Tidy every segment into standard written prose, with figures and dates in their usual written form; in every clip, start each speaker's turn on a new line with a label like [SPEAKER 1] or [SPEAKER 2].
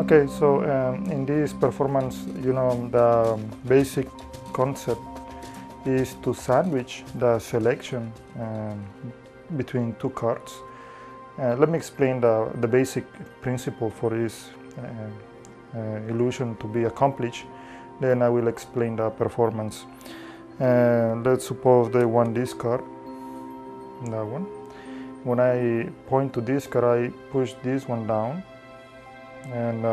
[SPEAKER 1] Okay, so in this performance, the basic concept is to sandwich the selection between two cards. Let me explain the basic principle for this illusion to be accomplished. Then I will explain the performance. Let's suppose they want this card, that one. When I point to this card, I push this one down, and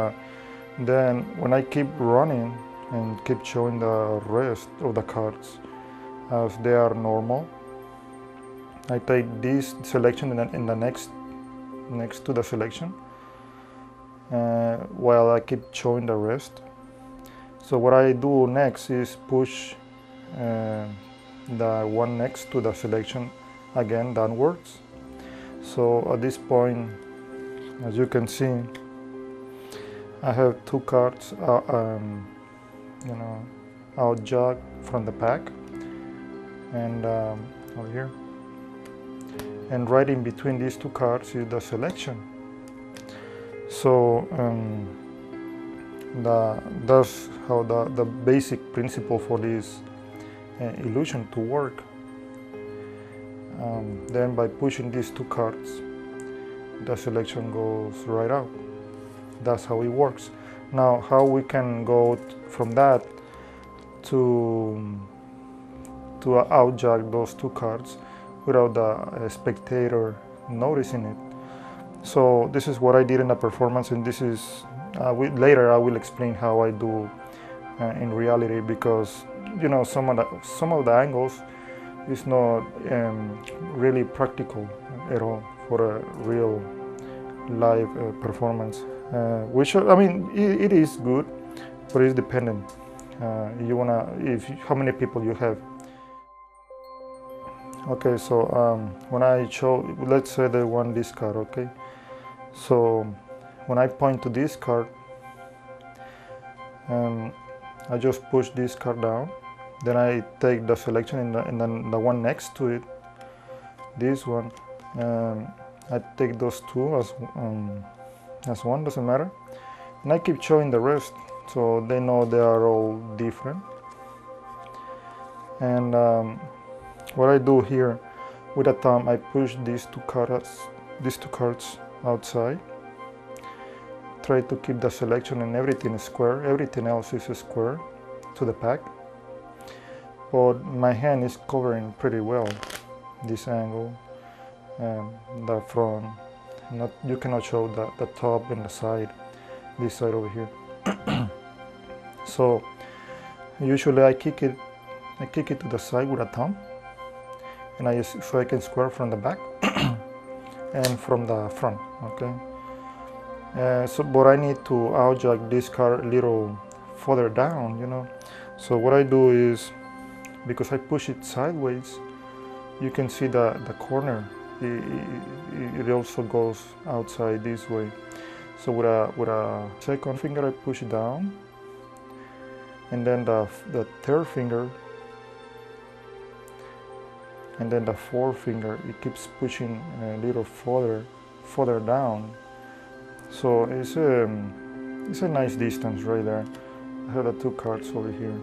[SPEAKER 1] then when I keep running and keep showing the rest of the cards as they are normal, I take this selection in the next to the selection while I keep showing the rest. So what I do next is push the one next to the selection again downwards. So at this point, as you can see, I have two cards out jog from the pack, and over here, and right in between these two cards is the selection. So that's how the basic principle for this illusion to work. Then by pushing these two cards, the selection goes right out. That's how it works. Now, how we can go from that to outjog those two cards without the spectator noticing it. So this is what I did in the performance, and this is later I will explain how I do in reality, because some of the angles is not really practical at all for a real live performance. Which it is good, but it's dependent. How many people you have. Okay, so when I show, let's say they want this card, okay? So when I point to this card, I just push this card down. Then I take the selection and then the one next to it, this one. I take those two as one, doesn't matter. And I keep showing the rest, so they know they are all different. And what I do here, with a thumb, I push these two cards outside. Try to keep the selection and everything square. Everything else is square to the pack. But my hand is covering pretty well this angle and the front. You cannot show the top and the side, this side over here. So usually I kick it to the side with a thumb, and so I can square from the back and from the front. Okay. But I need to outjog this card a little further down, So what I do is, because I push it sideways, you can see the corner. It also goes outside this way. So with a second finger I push it down, and then the third finger, and then the fourth finger, it keeps pushing a little further down. So it's a nice distance right there. I have the two cards over here,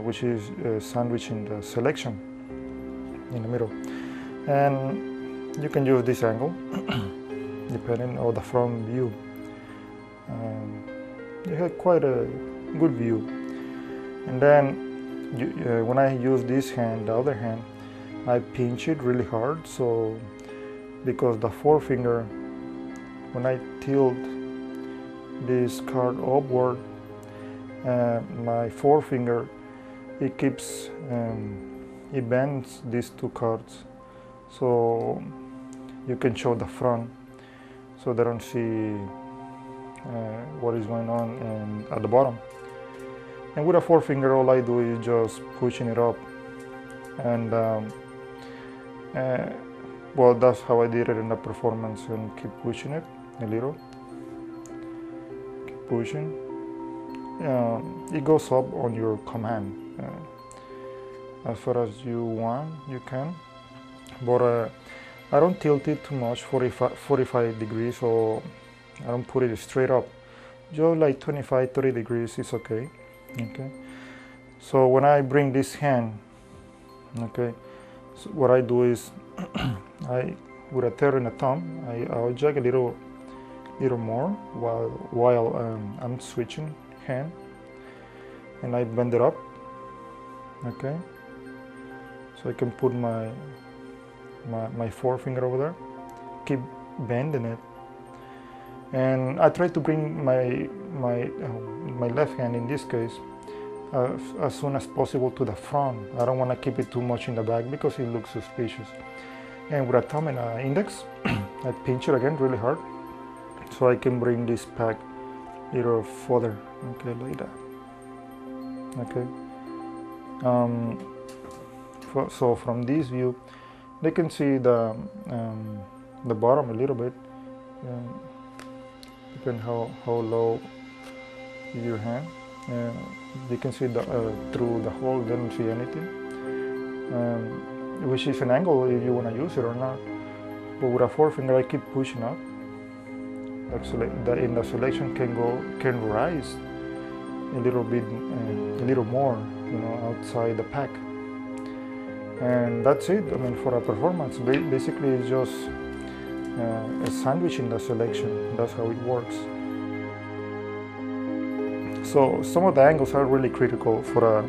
[SPEAKER 1] which is sandwiching the selection in the middle. And you can use this angle depending on the front view. You have quite a good view. And then when I use this hand, the other hand, I pinch it really hard. So because the forefinger, when I tilt this card upward, my forefinger, it bends these two cards, so you can show the front, so they don't see what is going on at the bottom. And with a forefinger, all I do is just pushing it up, and well, that's how I did it in the performance, and keep pushing it a little, keep pushing. It goes up on your command. As far as you want, you can, but I don't tilt it too much, 45 degrees, or I don't put it straight up. Just like 25-30 degrees is okay. Okay. So when I bring this hand, okay, so what I do is with a third and a thumb, I'll jog a little more while I'm switching hand, and I bend it up. Okay. So I can put my forefinger over there, keep bending it, and I try to bring my left hand in this case as soon as possible to the front. I don't want to keep it too much in the back because it looks suspicious. And with a thumb and an index, I pinch it again really hard so I can bring this back a little further. Okay, like that. Okay. So from this view, they can see the bottom a little bit. Depending how low your hand. You can see through the hole. They don't see anything, which is an angle if you want to use it or not. But with a forefinger, I keep pushing up. In the selection can rise a little bit, a little more, outside the pack. And that's it. I mean, for a performance, basically it's just a sandwich in the selection. That's how it works. So some of the angles are really critical for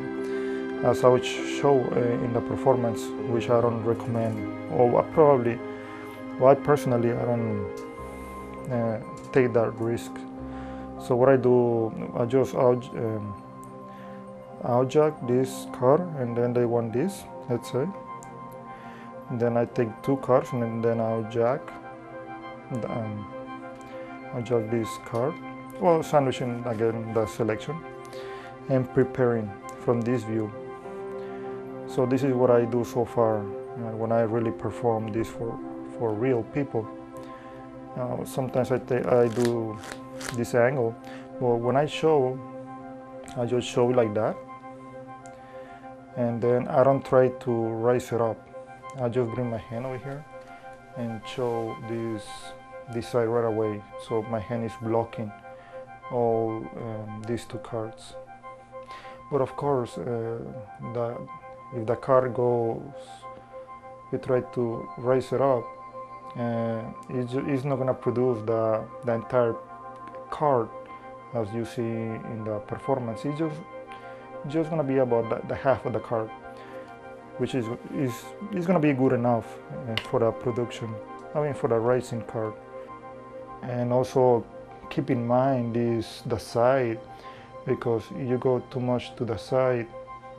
[SPEAKER 1] as I would show in the performance, which I don't recommend, or I personally I don't take that risk. So what I do, I'll jack this card, and then they want this, let's say. And then I take 2 cards, and then I'll jack this card. Well, sandwiching again the selection and preparing from this view. So this is what I do so far when I really perform this for real people. Sometimes I do this angle, but when I show, I just show like that, and then I don't try to raise it up. I just bring my hand over here and show this side right away, so my hand is blocking all these 2 cards. But of course, if the card goes, you try to raise it up, it's not going to produce the entire card as you see in the performance. It's just going to be about the half of the card, which is going to be good enough for the production. I mean, for the racing card. And also keep in mind the side, because if you go too much to the side,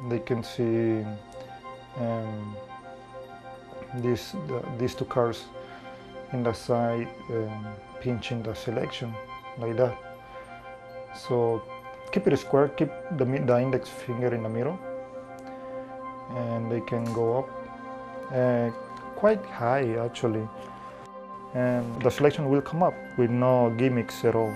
[SPEAKER 1] they can see these 2 cards in the side pinching the selection like that. So keep it square, keep the index finger in the middle, and they can go up quite high actually, and the selection will come up with no gimmicks at all.